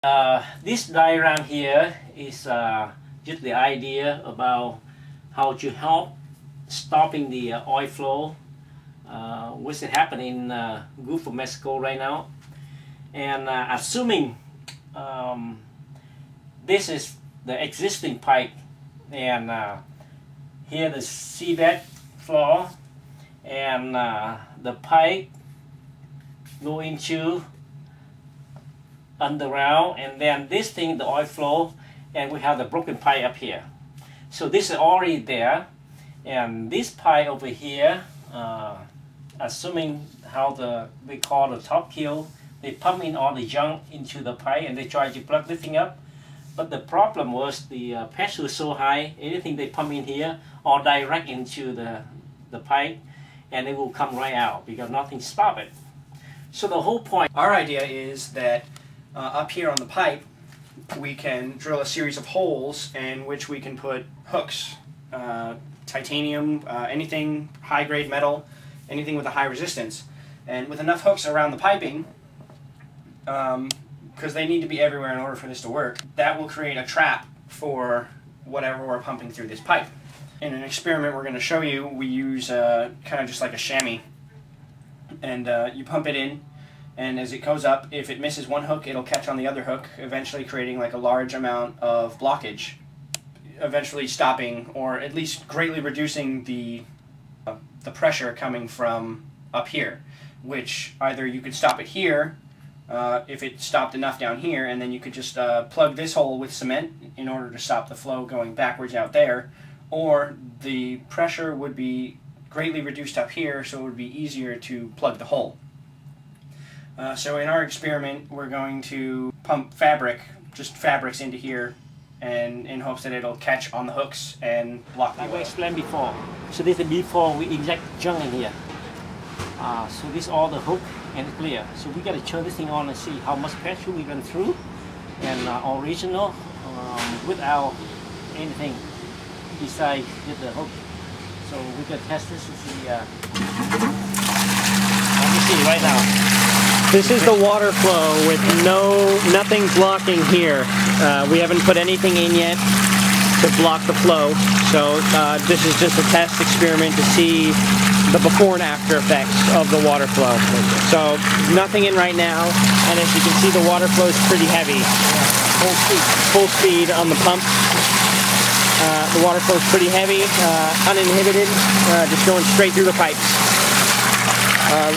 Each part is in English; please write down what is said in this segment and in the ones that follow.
This diagram here is just the idea about how to help stopping the oil flow, which is happening in Gulf of Mexico right now. And assuming this is the existing pipe, and here the seabed floor, and the pipe go into underground, and then this thing, the oil flow, and we have the broken pipe up here. So this is already there, and this pipe over here, assuming how we call the top kill, they pump in all the junk into the pipe and they try to plug this thing up. But the problem was the pressure was so high, anything they pump in here or direct into the pipe, and it will come right out because nothing stop it. So the whole point. Our idea is that up here on the pipe, we can drill a series of holes in which we can put hooks, titanium, anything high-grade metal, anything with a high resistance. And with enough hooks around the piping, because they need to be everywhere in order for this to work, that will create a trap for whatever we're pumping through this pipe. In an experiment we're going to show you, we use kind of just like a chamois, and you pump it in, and as it goes up, if it misses one hook, it'll catch on the other hook, eventually creating like a large amount of blockage, eventually stopping or at least greatly reducing the pressure coming from up here, which either you could stop it here if it stopped enough down here, and then you could just plug this hole with cement in order to stop the flow going backwards out there, or the pressure would be greatly reduced up here, so it would be easier to plug the hole. So in our experiment, we're going to pump just fabrics into here, and in hopes that it'll catch on the hooks and block the oil. Like I explained before, so this is before we inject junk in here. So this is all the hook and it's clear. So we got to turn this thing on and see how much pressure we run through, and original without anything besides with the hook. So we can test this and see. Let me see right now. This is the water flow with nothing blocking here. We haven't put anything in yet to block the flow. So this is just a test experiment to see the before and after effects of the water flow. So nothing in right now, and as you can see, the water flow is pretty heavy. Full speed on the pump. The water flow is pretty heavy, uninhibited, just going straight through the pipes.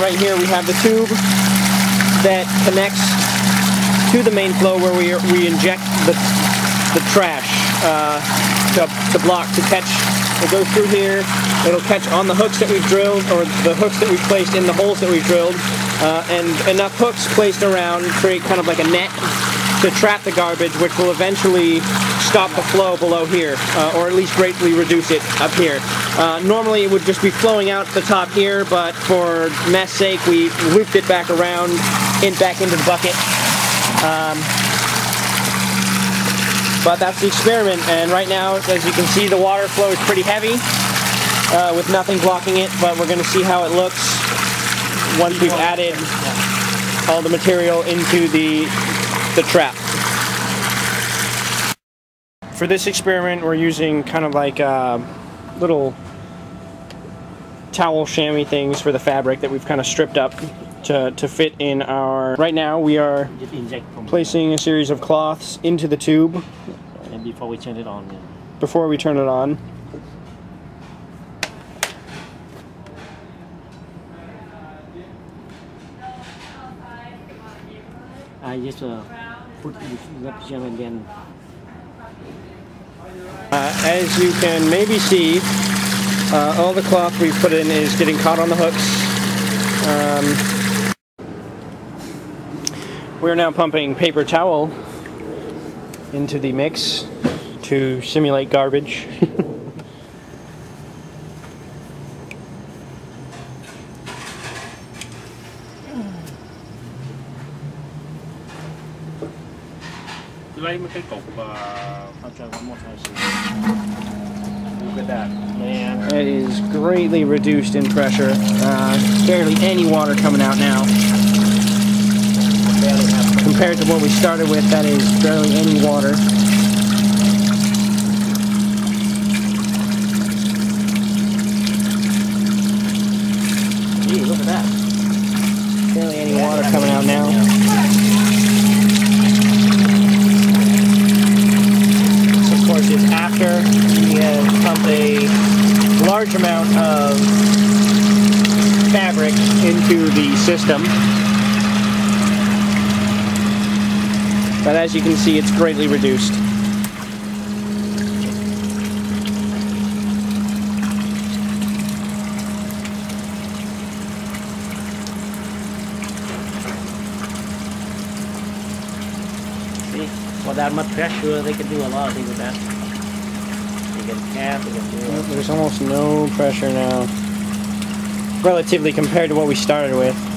Right here we have the tube that connects to the main flow where we inject the trash to block, to catch. It goes through here, it'll catch on the hooks that we've drilled, or the hooks that we've placed in the holes that we've drilled, and enough hooks placed around create kind of like a net to trap the garbage, which will eventually stop the flow below here, or at least greatly reduce it up here. Normally it would just be flowing out the top here, but for mess sake we looped it back around back into the bucket. But that's the experiment, and right now, as you can see, the water flow is pretty heavy with nothing blocking it, but we're going to see how it looks once we've added all the material into the trap. For this experiment, we're using kind of like little towel chamois things for the fabric that we've kind of stripped up to fit in our... Right now we are placing a series of cloths into the tube. And before we turn it on. Yeah. Before we turn it on. I just put the pajama and then... As you can maybe see, all the cloth we've put in is getting caught on the hooks. We're now pumping paper towel into the mix to simulate garbage. Lấy mấy cái cục I'll try one more time. Look at that, man. It is greatly reduced in pressure. Barely any water coming out now. compared to what we started with, that is barely any water. Gee, look at that. Barely any water coming out now. This, of course, is after we have pumped a large amount of fabric into the system. But as you can see, it's greatly reduced. See, without much pressure, they can do a lot of things with that. They can cap, they can do. There's almost no pressure now, relatively compared to what we started with.